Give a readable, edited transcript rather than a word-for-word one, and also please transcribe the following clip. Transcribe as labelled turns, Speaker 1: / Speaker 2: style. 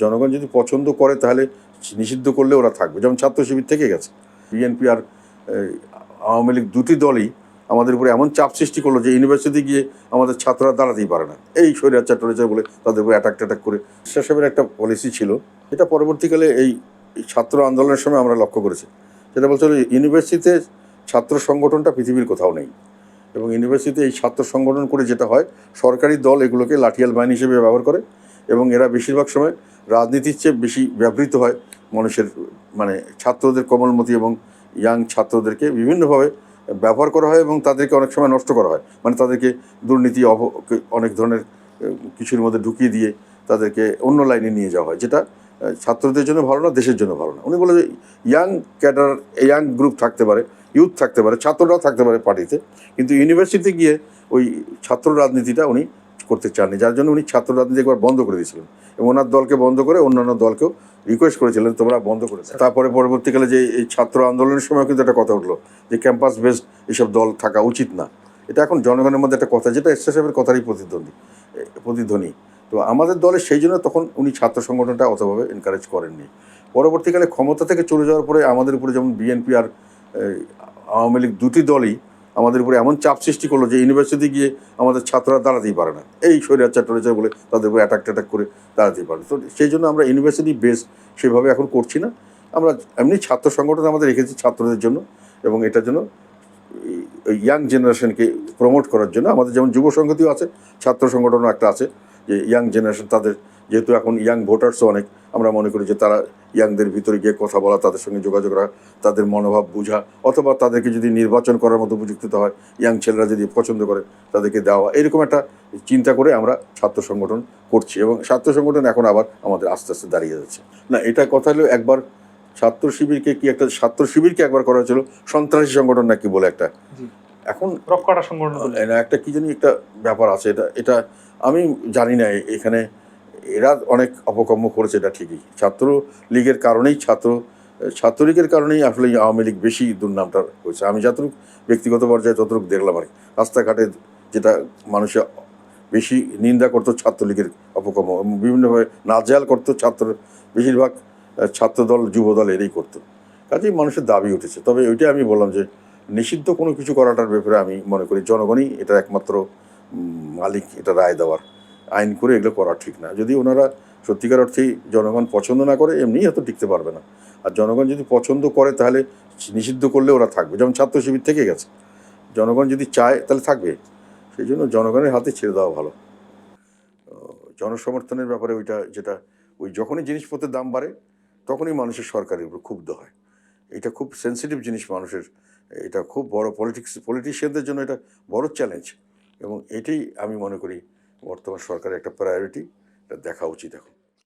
Speaker 1: জনগণ যদি পছন্দ করে তাহলে নিষিদ্ধ করলে ওরা থাকবে, যেমন ছাত্র শিবির থেকে গেছে। বিএনপি আর আওয়ামী লীগ দুটি দলই আমাদের উপরে এমন চাপ সৃষ্টি করলো যে ইউনিভার্সিটি গিয়ে আমাদের ছাত্ররা দাঁড়াতেই পারে না, এই স্বৈরাচার টৈরাচার বলে তাদের উপরে অ্যাটাক করে। সাহেবের একটা পলিসি ছিল, এটা পরবর্তীকালে এই ছাত্র আন্দোলনের সময় আমরা লক্ষ্য করেছি। সেটা বলতে হলো ইউনিভার্সিটিতে ছাত্র সংগঠনটা পৃথিবীর কোথাও নেই, এবং ইউনিভার্সিটিতে এই ছাত্র সংগঠন করে যেটা হয়, সরকারি দল এগুলোকে লাঠিয়াল বাহিনী হিসেবে ব্যবহার করে, এবং এরা বেশিরভাগ সময় রাজনীতির চেয়ে বেশি ব্যবহৃত হয় মানুষের, মানে ছাত্রদের, কোমলমতি এবং ইয়াং ছাত্রদেরকে বিভিন্নভাবে ব্যবহার করা হয় এবং তাদেরকে অনেক সময় নষ্ট করা হয়, মানে তাদেরকে দুর্নীতি অনেক ধরনের কিছুর মধ্যে ঢুকিয়ে দিয়ে তাদেরকে অন্য লাইনে নিয়ে যাওয়া হয়, যেটা ছাত্রদের জন্য ভালো না, দেশের জন্য ভালো না। উনি বলে যে ইয়াং ক্যাডার, ইয়াং গ্রুপ থাকতে পারে, ইউথ থাকতে পারে, ছাত্ররাও থাকতে পারে পার্টিতে, কিন্তু ইউনিভার্সিটিতে গিয়ে ওই ছাত্র রাজনীতিটা উনি করতে চাননি, যার জন্য উনি ছাত্র রাজনীতি একবার বন্ধ করে দিয়েছিলেন, এবং ওনার দলকে বন্ধ করে অন্যান্য দলকেও রিকোয়েস্ট করেছিলেন তোমরা বন্ধ করে। তারপরে পরবর্তীকালে যে এই ছাত্র আন্দোলনের সময় কিন্তু একটা কথা উঠলো যে ক্যাম্পাস বেসড এইসব দল থাকা উচিত না। এটা এখন জনগণের মধ্যে একটা কথা, যেটা এরশাদ সাহেবের কথারই প্রতিধ্বনি। তো আমাদের দলে সেই জন্য তখন উনি ছাত্র সংগঠনটা অতভাবে এনকারেজ করেননি। পরবর্তীকালে ক্ষমতা থেকে চলে যাওয়ার পরে আমাদের উপরে যেমন বিএনপি আর আওয়ামী লীগ দুটি দলই আমাদের উপরে এমন চাপ সৃষ্টি করলো যে ইউনিভার্সিটি গিয়ে আমাদের ছাত্ররা দাঁড়াতেই পারে না, এই স্বৈরাচার টৈরাচার বলে তাদের উপরে অ্যাটাক করে দাঁড়াতেই পারে। তো সেই জন্য আমরা ইউনিভার্সিটি বেস সেভাবে এখন করছি না, আমরা এমনি ছাত্র সংগঠন আমাদের রেখেছি ছাত্রদের জন্য, এবং এটার জন্য ইয়াং জেনারেশনকে প্রমোট করার জন্য আমাদের যেমন যুব সংগতিও আছে, ছাত্র সংগঠনও একটা আছে, যে ইয়াং জেনারেশন, তাদের যেহেতু এখন ইয়াং ভোটার্সও অনেক, আমরা মনে করি যে তারা ইয়াংদের ভিতরে গিয়ে কথা বলা, তাদের সঙ্গে যোগাযোগ রাখা, তাদের মনোভাব বোঝা, অথবা তাদেরকে যদি নির্বাচন করার মতো উপযুক্ততা হয়, ইয়াং ছেলেরা যদি পছন্দ করে তাদেরকে দেওয়া, এরকম একটা চিন্তা করে আমরা ছাত্র সংগঠন করছি, এবং ছাত্র সংগঠন এখন আবার আমাদের আস্তে আস্তে দাঁড়িয়ে যাচ্ছে। না, এটা কথা হলো একবার ছাত্র শিবিরকে একবার করা হয়েছিল সন্ত্রাসী সংগঠন নাকি বলে একটা, এখন
Speaker 2: রক্ষাটা সংগঠন
Speaker 1: একটা কি জানি একটা ব্যাপার আছে, এটা আমি জানি না। এখানে এরা অনেক অপকর্ম করেছে, এটা ঠিকই, ছাত্রলীগের কারণেই আসলে আওয়ামী লীগ বেশি দুর্নামটা হয়েছে। আমি যতটুকু ব্যক্তিগত পর্যায়ে ততটুকু দেখলাম আর কি, রাস্তাঘাটে যেটা মানুষের বেশি নিন্দা করতো ছাত্রলীগের অপকর্ম, বিভিন্নভাবে নাজেহাল করতো বেশিরভাগ ছাত্রদল যুবদল এরই করতো, কাজেই মানুষের দাবি উঠেছে। তবে ওইটাই আমি বললাম যে নিষিদ্ধ কোনো কিছু করাটার ব্যাপারে আমি মনে করি জনগণই এটার একমাত্র মালিক, এটা রায় দেওয়ার। আইন করে এগুলো করা ঠিক না। যদি ওনারা সত্যিকার অর্থেই জনগণ পছন্দ না করে, এমনিই হয়তো টিকতে পারবে না। আর জনগণ যদি পছন্দ করে তাহলে নিষিদ্ধ করলে ওরা থাকবে, যেমন ছাত্র শিবির থেকে গেছে। জনগণ যদি চায় তাহলে থাকবে, সেই জন্য জনগণের হাতে ছেড়ে দেওয়া ভালো। জনসমর্থনের ব্যাপারে ওইটা যেটা, ওই যখনই জিনিসপত্রের দাম বাড়ে তখনই মানুষের সরকারের উপর ক্ষুব্ধ হয়। এটা খুব সেন্সিটিভ জিনিস মানুষের, এটা খুব বড় পলিটিশিয়ানদের জন্য এটা বড় চ্যালেঞ্জ, এবং এটাই আমি মনে করি বর্তমান সরকারের একটা প্রায়োরিটি, এটা দেখা উচিত এখন।